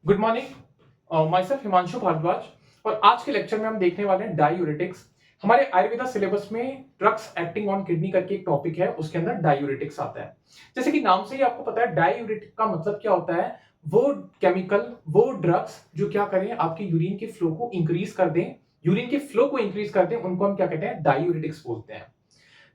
Good morning. Myself Himanshu Bharadwaj. और आज के लेक्चर में हम देखने वाले हैं डायूरेटिक्स। हमारे आयुर्वेदा सिलेबस में ड्रग्स एक्टिंग ऑन किडनी करके एक टॉपिक है, उसके अंदर डायूरेटिक्स आता है। जैसे कि नाम से ही आपको पता है डायूरेटिक का मतलब क्या होता है। वो केमिकल, वो ड्रग्स जो क्या करें, आपके यूरिन के फ्लो को इंक्रीज कर दें, यूरिन के फ्लो को इंक्रीज कर दें, उनको हम क्या कहते हैं, डायूरेटिक्स बोलते हैं।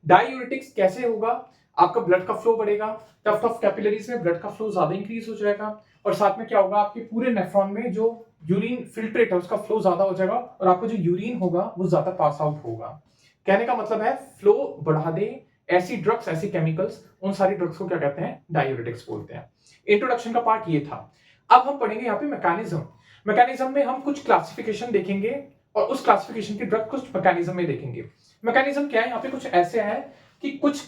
डायूरेटिक्स कैसे होगा? आपका ब्लड का फ्लो बढ़ेगा, टफ्ट ऑफ कैपिलरीज में ब्लड का फ्लो ज्यादा इंक्रीज हो जाएगा, और साथ में क्या होगा, आपके पूरे नेफ्रॉन में जो यूरिन फिल्ट्रेट है उसका फ्लो ज्यादा हो जाएगा, और आपका जो यूरिन होगा वो ज्यादा पास आउट होगा। कहने का मतलब है फ्लो बढ़ा दे ऐसी ड्रग्स, ऐसी केमिकल्स, उन सारी ड्रग्स को क्या कहते हैं, डायूरेटिक्स बोलते हैं। इंट्रोडक्शन का पार्ट ये था। अब हम पढ़ेंगे यहाँ पे मैकेनिज्म। मैकेनिज्म में हम कुछ क्लासिफिकेशन देखेंगे, और उस क्लासिफिकेशन की ड्रग कुछ मैकेनिज्म में देखेंगे। मैकेनिज्म क्या है, यहाँ पे कुछ ऐसे है कि कुछ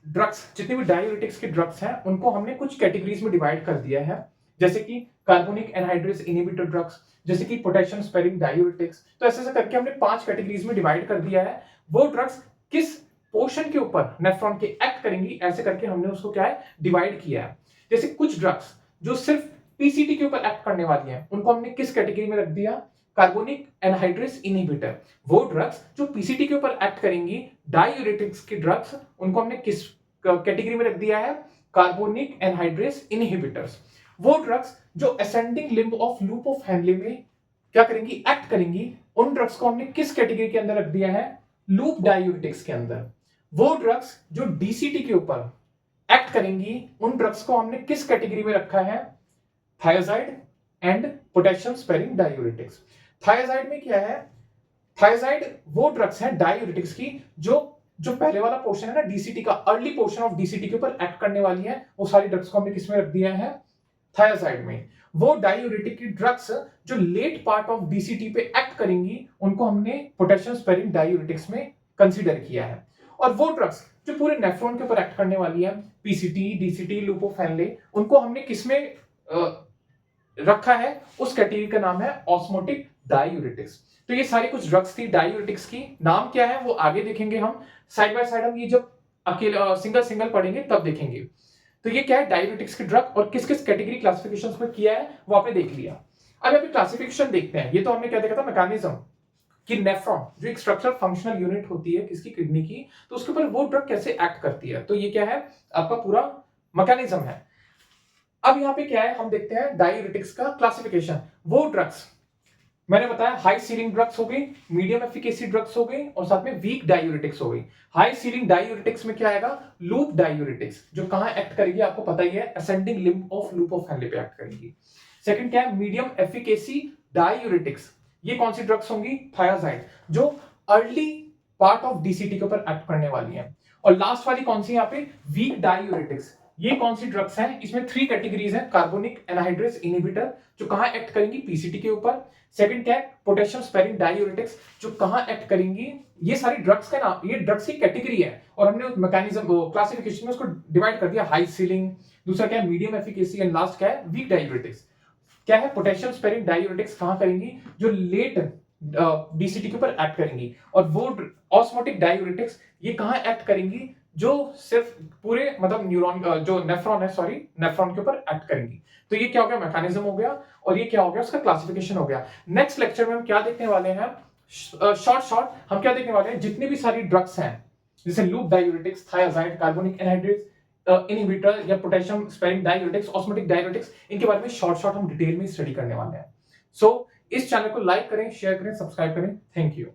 ड्रग्स, जितने भी डायूरेटिक्स के ड्रग्स हैं, उनको हमने कुछ कैटेगरीज में डिवाइड कर दिया है। जैसे कि कार्बोनिक एनहाइड्रेस इनहिबिटर ड्रग्स, जैसे कि पोटेशियम स्पेरिंग डायूरेटिक्स। तो ऐसे ऐसे करके हमने 5 कैटेगरीज में डिवाइड कर दिया है। वो ड्रग्स किस पोर्शन के ऊपर नेफ्रॉन के एक्ट करेंगी, ऐसे करके हमने उसको क्या है, डिवाइड किया है। जैसे कुछ ड्रग्स जो सिर्फ पीसीटी के ऊपर एक्ट करने वाली हैं, उनको हमने किस कैटेगरी में रख दिया, कार्बोनिक एनहाइड्रेस इनहिबिटर। वो ड्रग्स जो पीसीटी के ऊपर एक्ट करेंगी, डायूरेटिक्स की ड्रग्स, उनको हमने किस कैटेगरी में रख दिया है, कार्बोनिक एनहाइड्रेस इनहिबिटर्स। वो ड्रग्स जो ascending limb of loop of Henle में क्या करेंगी, एक्ट करेंगी, उन ड्रग्स को हमने किस कैटेगरी के अंदर रख दिया है, लूप डायूरेटिक्स के अंदर। वो ड्रग्स जो डीसीटी के ऊपर एक्ट करेंगी, उन ड्रग्स को हमने किस कैटेगरी में रखा है, thiazide and potassium sparing diuretics. Thiazide में क्या है, थायजाइड वो ड्रग्स हैं डायूरेटिक्स की जो जो पहले वाला पोर्शन है ना डीसीटी का, अर्ली पोर्शन ऑफ डीसीटी के ऊपर एक्ट करने वाली है, वो सारी ड्रग्स को हमने किस में रख दिया है, थायजाइड में। वो डायूरेटिक की ड्रग्स जो लेट पार्ट ऑफ डीसीटी पे एक्ट करेंगी, उनको हमने पोटेशियम स्पेरिंग डायूरेटिक्स में कंसीडर किया है। और वो ड्रग्स जो पूरे नेफ्रॉन के ऊपर एक्ट करने वाली है, PCT, DCT, loop of Henle, उनको हमने किसमें रखा है, उस कैटेगरी का नाम है ऑस्मोटिक डायूरेटिक्स। तो ये सारी कुछ ड्रग्स थी डायूरेटिक्स की। नाम क्या है वो आगे देखेंगे हम, साइड बाय साइड हम ये जब अकेले सिंगल सिंगल पढ़ेंगे तब देखेंगे। तो ये क्या है, डायूरेटिक्स की ड्रग, और किस किस कैटेगरी क्लासिफिकेशन में किया है वो आपने देख लिया। अब अभी क्लासिफिकेशन देखते हैं। ये तो हमने क्या देखा था, मैकेनिज्म कि नेफ्रॉन जो एक स्ट्रक्चरल फंक्शनल यूनिट होती है किसकी, किडनी की, तो उसके ऊपर वो ड्रग कैसे एक्ट करती है। तो ये क्या है, आपका पूरा मैकेनिज्म है। अब यहाँ पे क्या है, हम देखते हैं डायूरेटिक्स का क्लासिफिकेशन। वो ड्रग्स मैंने बताया, हाई सीलिंग ड्रग्स हो गई, मीडियम एफिकेसी ड्रग्स हो गई, और साथ में वीक डायूरेटिक्स हो गई। हाई सीलिंग डायूरेटिक्स में क्या आएगा, लूप डायूरेटिक्स, जो कहां एक्ट करेगी आपको पता ही है, ascending limb of loop of Henle पे एक्ट करेगी। सेकंड क्या है, मीडियम एफिकेसी डायूरेटिक्स। ये कौन सी ड्रग्स होंगी, थायजाइड, जो अर्ली पार्ट ऑफ डीसीटी के ऊपर एक्ट करने वाली है। और लास्ट वाली कौन सी, यहाँ पे वीक डायूरेटिक्स। ये कौन सी ड्रग्स हैं, इसमें 3 कैटेगरीज हैं, कार्बोनिक एनहाइड्रेस इनहिबिटर जो कहां एक्ट करेंगी, पीसीटी के ऊपर। सेकंड क्या है, पोटेशियम स्पेरिंग डायूरेटिक्स जो कहां एक्ट करेंगी। ये सारी ड्रग्स का नाम, ये ड्रग्स की कैटेगरी है, और हमने मैकेनिज्म क्लासिफिकेशन में उसको डिवाइड कर दिया, हाई सीलिंग, दूसरा क्या है मीडियम एफिकेसी, एंड लास्ट क्या है, वीक डायूरेटिक्स। क्या है, पोटेशियम स्पेरिंग डायूरेटिक्स कहां करेंगी, जो लेट डीसीटी के ऊपर एक्ट करेंगी। और वो ऑस्मोटिक डायूरेटिक्स ये कहां एक्ट करेंगी, जो सिर्फ पूरे मतलब न्यूरॉन जो नेफ्रॉन है, सॉरी, नेफ्रॉन के ऊपर एक्ट करेंगी। तो ये क्या हो गया, मैकेनिज्म हो गया, और ये क्या हो गया, उसका क्लासिफिकेशन हो गया। नेक्स्ट लेक्चर में हम क्या देखने वाले हैं, शॉर्ट हम क्या देखने वाले हैं, जितनी भी सारी ड्रग्स हैं, जैसे loop diuretics, thiazide, carbonic anhydrase inhibitor, या potassium sparing diuretics, osmotic diuretics, इनके बारे में शॉर्ट हम डिटेल में स्टडी करने वाले हैं। सो इस चैनल को लाइक करें, शेयर करें, सब्सक्राइब करें। Thank you.